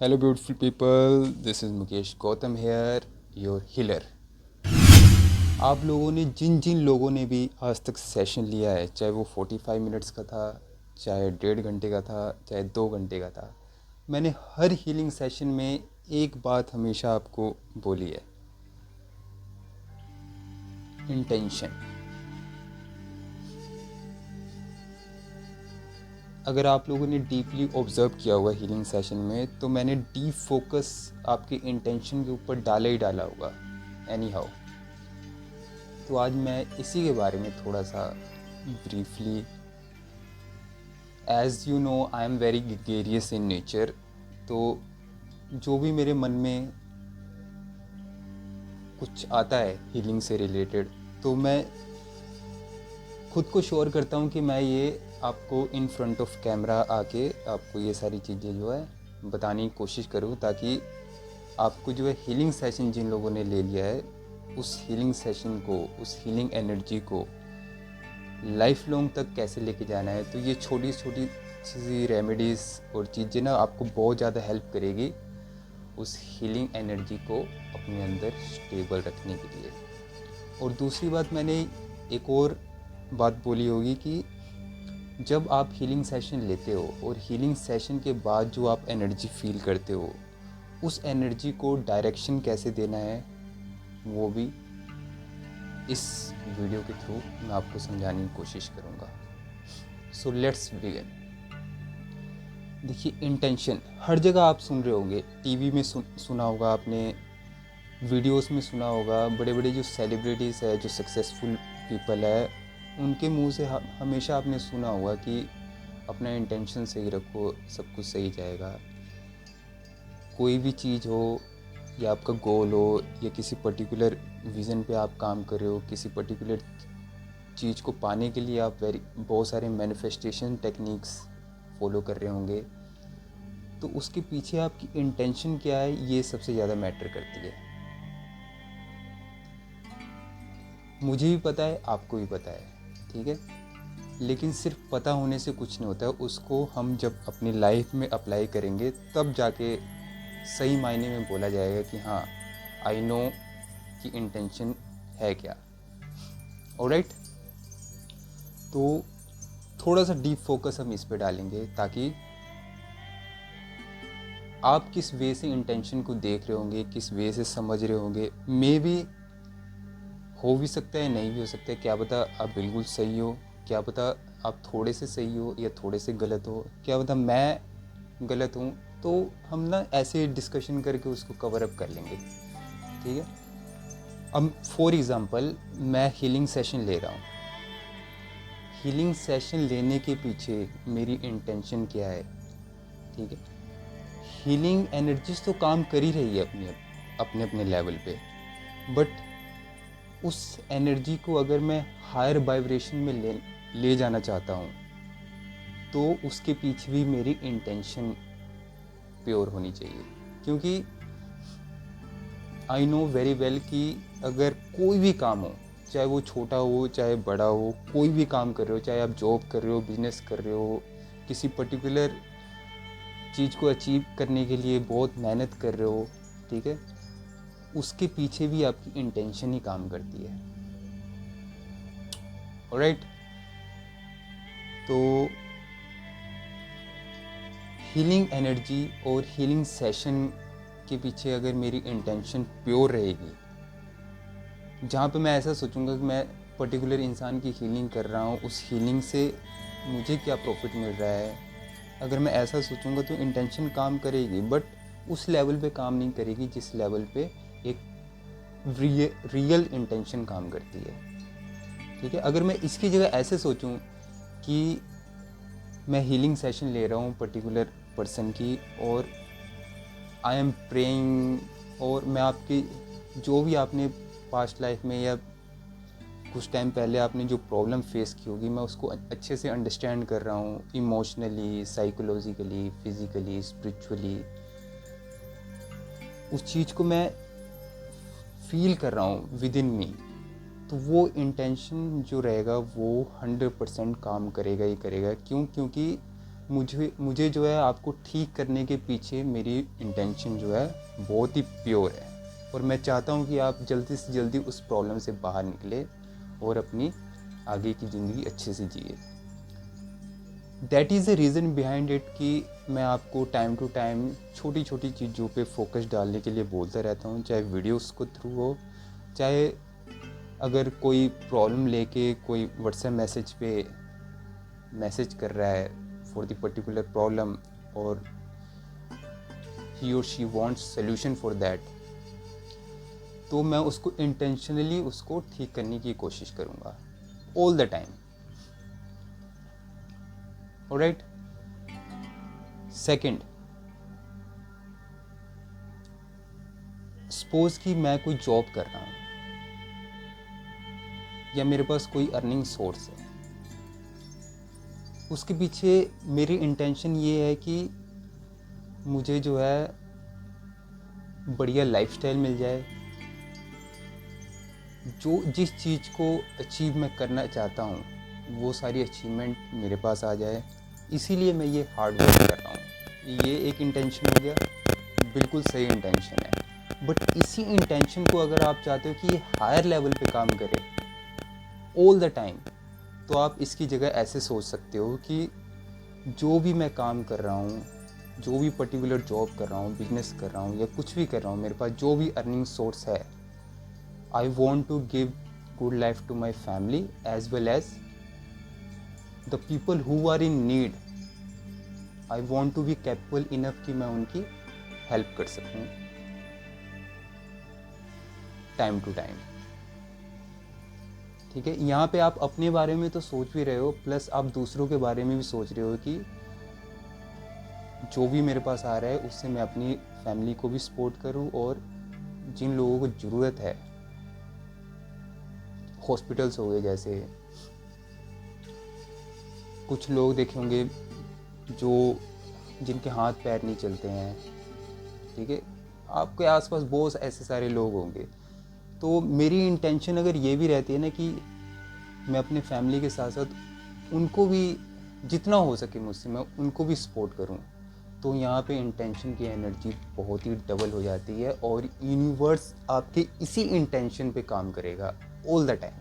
Hello, beautiful people. This is Mukesh Gautam here, your healer. आप लोगों ने जिन जिन लोगों ने भी आज तक सेशन लिया है, चाहे वो 45 मिनट्स का था, चाहे 1.5 घंटे का था, चाहे 2 घंटे का था, मैंने हर हीलिंग सेशन में एक बात हमेशा आपको बोली है, इंटेंशन। अगर आप लोगों ने डीपली ऑब्ज़र्व किया होगा हीलिंग सेशन में, तो मैंने डीप फोकस आपके इंटेंशन के ऊपर डाला ही डाला होगा, एनी हाउ। तो आज मैं इसी के बारे में थोड़ा सा briefly, as you know I am very gregarious in nature, तो जो भी मेरे मन में कुछ आता है हीलिंग से रिलेटेड, तो मैं खुद को श्योर करता हूँ कि मैं ये आपको इन फ्रंट ऑफ कैमरा आके आपको ये सारी चीज़ें जो है बताने की कोशिश करूँ, ताकि आपको जो है हीलिंग सेशन जिन लोगों ने ले लिया है, उस हीलिंग सेशन को, उस हीलिंग एनर्जी को लाइफ लॉन्ग तक कैसे लेके जाना है। तो ये छोटी छोटी चीज़ें, रेमेडीज़ और चीज़ें ना आपको बहुत ज़्यादा हेल्प करेगी उस हीलिंग एनर्जी को अपने अंदर स्टेबल रखने के लिए। और दूसरी बात, मैंने एक और बात बोली होगी कि जब आप हीलिंग सेशन लेते हो और हीलिंग सेशन के बाद जो आप एनर्जी फील करते हो, उस एनर्जी को डायरेक्शन कैसे देना है, वो भी इस वीडियो के थ्रू मैं आपको समझाने की कोशिश करूँगा। So let's begin. देखिए, इंटेंशन हर जगह आप सुन रहे होंगे, टीवी में सुना होगा आपने, वीडियोस में सुना होगा, बड़े बड़े जो सेलिब्रिटीज़ है, जो सक्सेसफुल पीपल है, उनके मुंह से हमेशा आपने सुना होगा कि अपना इंटेंशन सही रखो, सब कुछ सही जाएगा। कोई भी चीज़ हो, या आपका गोल हो, या किसी पर्टिकुलर विज़न पे आप काम कर रहे हो, किसी पर्टिकुलर चीज़ को पाने के लिए आप बहुत सारे मैनिफेस्टेशन टेक्निक्स फॉलो कर रहे होंगे, तो उसके पीछे आपकी इंटेंशन क्या है, ये सबसे ज़्यादा मैटर करती है। मुझे भी पता है, आपको भी पता है, ठीक है। लेकिन सिर्फ पता होने से कुछ नहीं होता है, उसको हम जब अपनी लाइफ में अप्लाई करेंगे तब जाके सही मायने में बोला जाएगा कि हाँ, आई नो कि इंटेंशन है क्या। ऑलराइट, तो थोड़ा सा डीप फोकस हम इस पे डालेंगे, ताकि आप किस वे से इंटेंशन को देख रहे होंगे, किस वे से समझ रहे होंगे, मे बी हो भी सकता है, नहीं भी हो सकता है, क्या पता आप बिल्कुल सही हो, क्या पता आप थोड़े से सही हो या थोड़े से गलत हो, क्या पता मैं गलत हूँ। तो हम ना ऐसे डिस्कशन करके उसको कवर अप कर लेंगे, ठीक है। अब फॉर एग्ज़ाम्पल, मैं हीलिंग सेशन ले रहा हूँ। हीलिंग सेशन लेने के पीछे मेरी इंटेंशन क्या है, ठीक है। हीलिंग एनर्जीज तो काम कर ही रही है अपने अपने लेवल पे, बट उस एनर्जी को अगर मैं हायर वाइब्रेशन में ले जाना चाहता हूँ, तो उसके पीछे भी मेरी इंटेंशन प्योर होनी चाहिए। क्योंकि आई नो वेरी वेल कि अगर कोई भी काम हो, चाहे वो छोटा हो चाहे बड़ा हो, कोई भी काम कर रहे हो, चाहे आप जॉब कर रहे हो, बिजनेस कर रहे हो, किसी पर्टिकुलर चीज़ को अचीव करने के लिए बहुत मेहनत कर रहे हो, ठीक है, उसके पीछे भी आपकी इंटेंशन ही काम करती है। ऑलराइट, तो हीलिंग एनर्जी और हीलिंग सेशन के पीछे अगर मेरी इंटेंशन प्योर रहेगी, जहाँ पे मैं ऐसा सोचूंगा कि मैं पर्टिकुलर इंसान की हीलिंग कर रहा हूँ, उस हीलिंग से मुझे क्या प्रॉफिट मिल रहा है, अगर मैं ऐसा सोचूंगा तो इंटेंशन काम करेगी, बट उस लेवल पे काम नहीं करेगी जिस लेवल पे एक रियल इंटेंशन काम करती है, ठीक है। अगर मैं इसकी जगह ऐसे सोचूं कि मैं हीलिंग सेशन ले रहा हूँ पर्टिकुलर पर्सन की, और आई एम प्रेइंग, और मैं आपकी जो भी आपने पास्ट लाइफ में या कुछ टाइम पहले आपने जो प्रॉब्लम फेस की होगी, मैं उसको अच्छे से अंडरस्टैंड कर रहा हूँ, इमोशनली, साइकोलॉजिकली, फिज़िकली, स्पिरिचुअली, उस चीज़ को मैं फील कर रहा हूँ विद इन मी, तो वो इंटेंशन जो रहेगा वो 100% काम करेगा ही करेगा। क्यों? क्योंकि मुझे जो है आपको ठीक करने के पीछे मेरी इंटेंशन जो है बहुत ही प्योर है, और मैं चाहता हूँ कि आप जल्दी से जल्दी उस प्रॉब्लम से बाहर निकले और अपनी आगे की ज़िंदगी अच्छे से जिए। That is the reason behind it कि मैं आपको टाइम टू टाइम छोटी छोटी चीज़ों पे फोकस डालने के लिए बोलता रहता हूँ, चाहे वीडियोस को थ्रू हो, चाहे अगर कोई प्रॉब्लम लेके कोई व्हाट्सएप मैसेज पे मैसेज कर रहा है फॉर द पर्टिकुलर प्रॉब्लम, और ही और she wants solution for that, तो मैं उसको इंटेंशनली उसको ठीक करने की कोशिश करूँगा all the time. Alright. Second, suppose कि मैं कोई जॉब कर रहा हूँ या मेरे पास कोई अर्निंग सोर्स है, उसके पीछे मेरी इंटेंशन ये है कि मुझे जो है बढ़िया लाइफस्टाइल मिल जाए, जो जिस चीज़ को अचीव मैं करना चाहता हूँ वो सारी अचीवमेंट मेरे पास आ जाए, इसीलिए मैं ये हार्ड वर्क कर रहा हूँ। ये एक इंटेंशन हो गया, बिल्कुल सही इंटेंशन है। बट इसी इंटेंशन को अगर आप चाहते हो कि ये हायर लेवल पे काम करे ऑल द टाइम, तो आप इसकी जगह ऐसे सोच सकते हो कि जो भी मैं काम कर रहा हूँ, जो भी पर्टिकुलर जॉब कर रहा हूँ, बिजनेस कर रहा हूँ या कुछ भी कर रहा हूँ, मेरे पास जो भी अर्निंग सोर्स है, I want to give good life to my family as well as the people who are in need. I want to be capable enough कि मैं उनकी हेल्प कर सकूं टाइम टू टाइम। ठीक है, यहाँ पे आप अपने बारे में तो सोच भी रहे हो, प्लस आप दूसरों के बारे में भी सोच रहे हो कि जो भी मेरे पास आ रहा है उससे मैं अपनी फैमिली को भी सपोर्ट करूँ, और जिन लोगों को ज़रूरत है, हॉस्पिटल्स हो गए, जैसे कुछ लोग देखे होंगे जो जिनके हाथ पैर नहीं चलते हैं, ठीक है, आपके आसपास बहुत ऐसे सारे लोग होंगे। तो मेरी इंटेंशन अगर ये भी रहती है ना कि मैं अपने फैमिली के साथ साथ उनको भी जितना हो सके मुझसे मैं उनको भी सपोर्ट करूं, तो यहाँ पे इंटेंशन की एनर्जी बहुत ही डबल हो जाती है, और यूनिवर्स आपके इसी इंटेंशन पे काम करेगा ऑल द टाइम।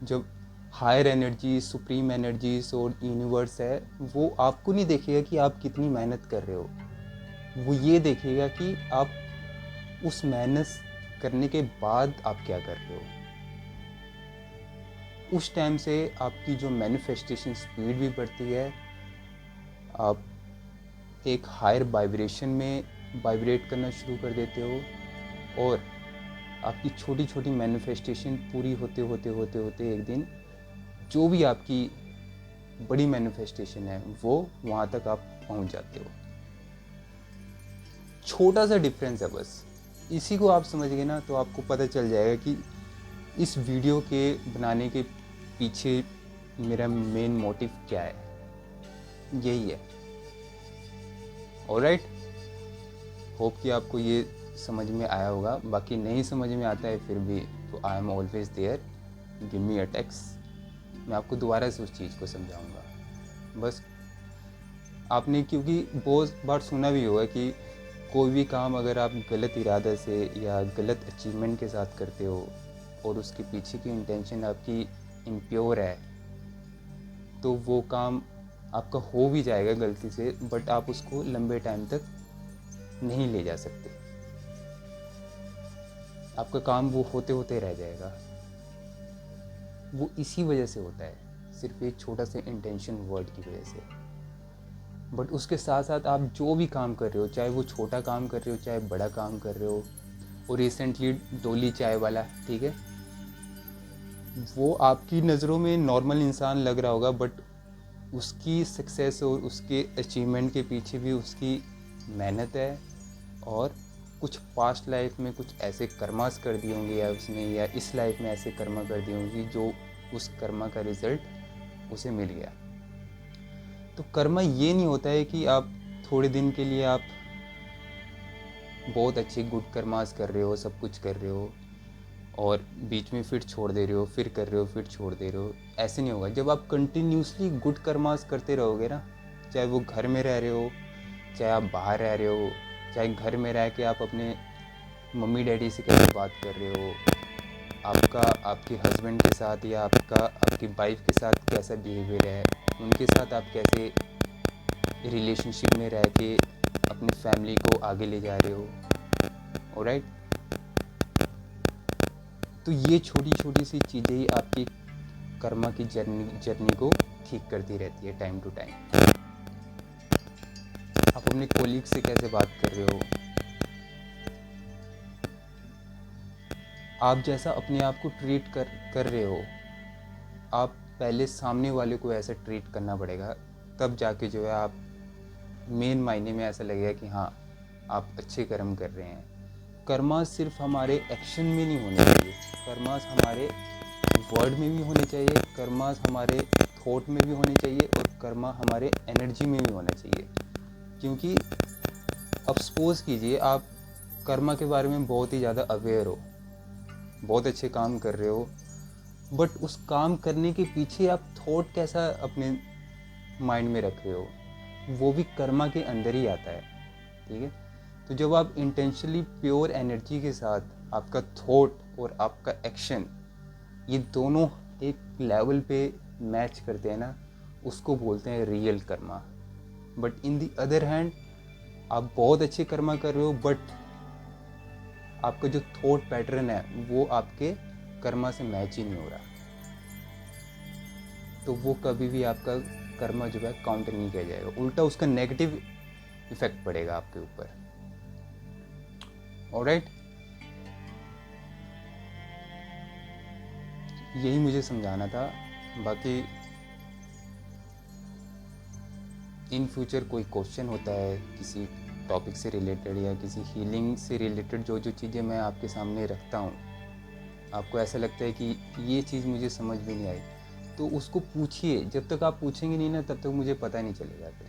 जब हायर एनर्जी, सुप्रीम एनर्जीज और यूनिवर्स है, वो आपको नहीं देखेगा कि आप कितनी मेहनत कर रहे हो, वो ये देखेगा कि आप उस मेहनत करने के बाद आप क्या कर रहे हो। उस टाइम से आपकी जो मैनिफेस्टेशन स्पीड भी बढ़ती है, आप एक हायर वाइब्रेशन में वाइब्रेट करना शुरू कर देते हो, और आपकी छोटी छोटी मैनिफेस्टेशन पूरी होते होते होते होते एक दिन जो भी आपकी बड़ी मैनिफेस्टेशन है वो वहाँ तक आप पहुँच जाते हो। छोटा सा डिफरेंस है बस, इसी को आप समझ गए ना तो आपको पता चल जाएगा कि इस वीडियो के बनाने के पीछे मेरा मेन मोटिव क्या है। यही है। ऑलराइट, होप कि आपको ये समझ में आया होगा। बाकी नहीं समझ में आता है फिर भी तो I am always there, give me a text, मैं आपको दोबारा से उस चीज़ को समझाऊंगा। बस आपने क्योंकि बहुत बार सुना भी होगा कि कोई भी काम अगर आप गलत इरादे से या गलत अचीवमेंट के साथ करते हो और उसके पीछे की इंटेंशन आपकी इम्प्योर है, तो वो काम आपका हो भी जाएगा गलती से, बट आप उसको लंबे टाइम तक नहीं ले जा सकते। आपका काम वो होते होते रह जाएगा। वो इसी वजह से होता है, सिर्फ एक छोटा सा इंटेंशन वर्ड की वजह से। बट उसके साथ साथ आप जो भी काम कर रहे हो, चाहे वो छोटा काम कर रहे हो चाहे बड़ा काम कर रहे हो, और रिसेंटली डोली चाय वाला, ठीक है, वो आपकी नज़रों में नॉर्मल इंसान लग रहा होगा, बट उसकी सक्सेस और उसके अचीवमेंट के पीछे भी उसकी मेहनत है, और कुछ पास्ट लाइफ में कुछ ऐसे कर्मास कर दिए होंगे या उसने, या इस लाइफ में ऐसे कर्मा कर दिए होंगे जो उस कर्मा का रिज़ल्ट उसे मिल गया। तो कर्मा ये नहीं होता है कि आप थोड़े दिन के लिए आप बहुत अच्छे गुड कर्मास कर रहे हो, सब कुछ कर रहे हो, और बीच में फिर छोड़ दे रहे हो, फिर कर रहे हो, फिर छोड़ दे रहे हो। ऐसे नहीं होगा। जब आप कंटिन्यूसली गुड कर्मास करते रहोगे ना, चाहे वो घर में रह रहे हो, चाहे आप बाहर रह रहे हो, चाहे घर में रह के आप अपने मम्मी डैडी से कैसे बात कर रहे हो, आपका आपके हस्बैंड के साथ या आपकी वाइफ के साथ कैसा बिहेवियर है, उनके साथ आप कैसे रिलेशनशिप में रह के अपनी फैमिली को आगे ले जा रहे हो। ऑलराइट, तो ये छोटी छोटी सी चीज़ें ही आपकी कर्मा की जर्नी को ठीक करती रहती है टाइम टू टाइम। आप अपने कोलीग से कैसे बात कर रहे हो, आप जैसा अपने आप को ट्रीट कर रहे हो, आप पहले सामने वाले को ऐसा ट्रीट करना पड़ेगा, तब जाके जो है आप मेन मायने में ऐसा लगेगा कि हाँ आप अच्छे कर्म कर रहे हैं। कर्मा सिर्फ हमारे एक्शन में नहीं होने चाहिए, कर्मास हमारे वर्ड में भी होने चाहिए, कर्मास हमारे थॉट में भी होने चाहिए, और कर्मा हमारे एनर्जी में भी होना चाहिए। क्योंकि अब सपोज़ कीजिए आप कर्मा के बारे में बहुत ही ज़्यादा अवेयर हो, बहुत अच्छे काम कर रहे हो, बट उस काम करने के पीछे आप थॉट कैसा अपने माइंड में रख रहे हो, वो भी कर्मा के अंदर ही आता है। ठीक है, तो जब आप इंटेंशनली प्योर एनर्जी के साथ आपका थॉट और आपका एक्शन ये दोनों एक लेवल पे मैच करते हैं ना, उसको बोलते हैं real Karma. But in the other hand आप बहुत अच्छे कर्मा कर रहे हो, बट आपका जो थॉट पैटर्न है वो आपके कर्मा से मैच ही नहीं हो रहा, तो वो कभी भी आपका कर्मा जो है काउंटर नहीं किया जाएगा, उल्टा उसका नेगेटिव इफेक्ट पड़ेगा आपके ऊपर। ऑलराइट, यही मुझे समझाना था। बाकी इन फ्यूचर कोई क्वेश्चन होता है किसी टॉपिक से रिलेटेड या किसी हीलिंग से रिलेटेड, जो चीज़ें मैं आपके सामने रखता हूँ, आपको ऐसा लगता है कि ये चीज़ मुझे समझ में नहीं आई, तो उसको पूछिए। जब तक आप पूछेंगे नहीं ना, तब तक मुझे पता नहीं चलेगा फिर।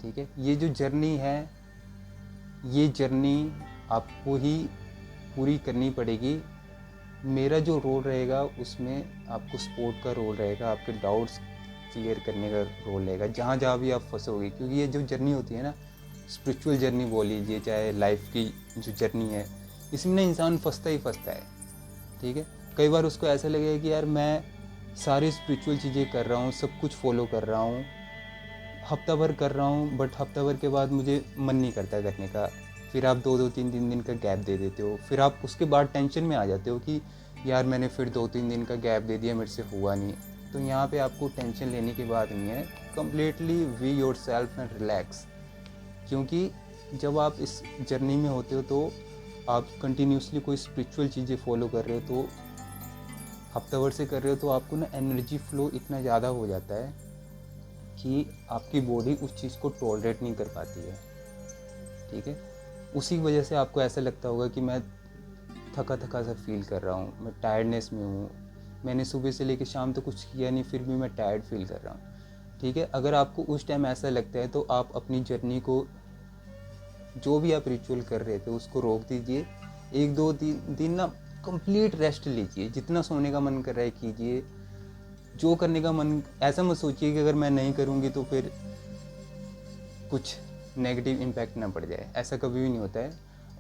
ठीक है, ये जो जर्नी है, ये जर्नी आपको ही पूरी करनी पड़ेगी। मेरा जो रोल रहेगा उसमें आपको सपोर्ट का रोल रहेगा, आपके डाउट्स क्लियर करने का रोल रहेगा जहाँ जहाँ भी आप फंसोगे। क्योंकि ये जो जर्नी होती है ना, स्पिरिचुअल जर्नी बोल लीजिए, चाहे लाइफ की जो जर्नी है, इसमें ना इंसान फंसता ही फंसता है। ठीक है, कई बार उसको ऐसा लगेगा कि यार मैं सारी स्पिरिचुअल चीज़ें कर रहा हूँ, सब कुछ फॉलो कर रहा हूँ, हफ्ता भर कर रहा हूँ, बट हफ्ता भर के बाद मुझे मन नहीं करता करने का। फिर आप 2-2 3 दिन का गैप दे देते हो, फिर आप उसके बाद टेंशन में आ जाते हो कि यार मैंने फिर 2-3 दिन का गैप दे दिया, मेरे से हुआ नहीं। तो यहाँ पे आपको टेंशन लेने की बात नहीं है, completely be yourself and relax. क्योंकि जब आप इस जर्नी में होते हो तो आप कंटिन्यूसली कोई स्पिरिचुअल चीज़ें फॉलो कर रहे हो, तो हफ्ता भर से कर रहे हो, तो आपको ना एनर्जी फ्लो इतना ज़्यादा हो जाता है कि आपकी बॉडी उस चीज़ को टॉलरेट नहीं कर पाती है। ठीक है, उसी वजह से आपको ऐसा लगता होगा कि मैं थका थका सा फील कर रहा हूँ, मैं टायर्डनेस में हूँ, मैंने सुबह से लेकर शाम तक कुछ किया नहीं, फिर भी मैं टायर्ड फील कर रहा हूँ। ठीक है, अगर आपको उस टाइम ऐसा लगता है तो आप अपनी जर्नी को, जो भी आप रिचुअल कर रहे थे, उसको रोक दीजिए। 1-2 दिन ना कंप्लीट रेस्ट लीजिए, जितना सोने का मन कर रहा है कीजिए, जो करने का मन, ऐसा मत सोचिए कि अगर मैं नहीं करूँगी तो फिर कुछ नेगेटिव इम्पैक्ट ना पड़ जाए, ऐसा कभी भी नहीं होता है।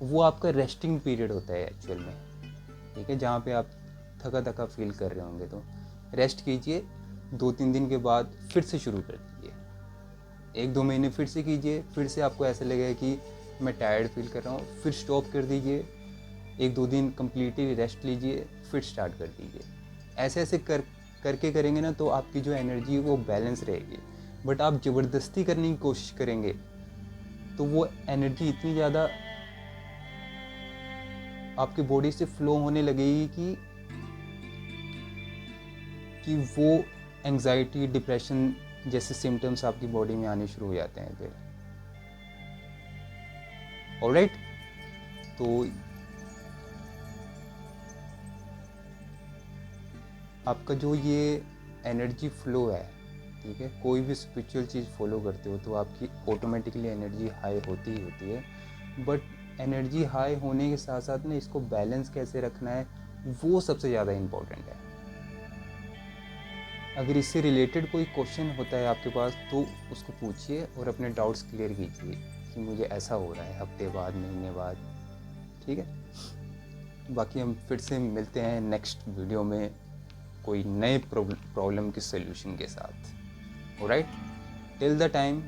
वो आपका रेस्टिंग पीरियड होता है एक्चुअल में। ठीक है, जहाँ पे आप थका थका फील कर रहे होंगे तो रेस्ट कीजिए, 2-3 दिन के बाद फिर से शुरू कर दीजिए, 1-2 महीने फिर से कीजिए, फिर से आपको ऐसा लगेगा कि मैं टायर्ड फील कर रहा हूँ, फिर स्टॉप कर दीजिए, 1-2 दिन कम्प्लीटली रेस्ट लीजिए, फिर स्टार्ट कर दीजिए। ऐसे ऐसे करके करेंगे ना, तो आपकी जो एनर्जी है वो बैलेंस रहेगी। बट आप ज़बरदस्ती करने की कोशिश करेंगे तो वो एनर्जी इतनी ज़्यादा आपकी बॉडी से फ्लो होने लगेगी कि वो एंजाइटी, डिप्रेशन जैसे सिम्टम्स आपकी बॉडी में आने शुरू हो जाते हैं फिर। ऑलराइट, तो आपका जो ये एनर्जी फ्लो है, ठीक है, कोई भी स्पिरिचुअल चीज़ फॉलो करते हो तो आपकी ऑटोमेटिकली एनर्जी हाई होती ही होती है। बट एनर्जी हाई होने के साथ साथ ना इसको बैलेंस कैसे रखना है, वो सबसे ज़्यादा इम्पोर्टेंट है। अगर इससे रिलेटेड कोई क्वेश्चन होता है आपके पास तो उसको पूछिए और अपने डाउट्स क्लियर कीजिए कि मुझे ऐसा हो रहा है हफ्ते बाद, महीने बाद, ठीक है। बाकी हम फिर से मिलते हैं नेक्स्ट वीडियो में कोई नए प्रॉब्लम के सॉल्यूशन के साथ। Alright, till the time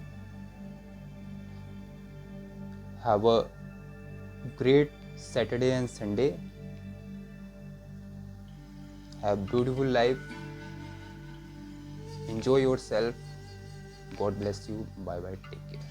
have a great Saturday and Sunday, have beautiful life, enjoy yourself, god bless you, bye bye, take care.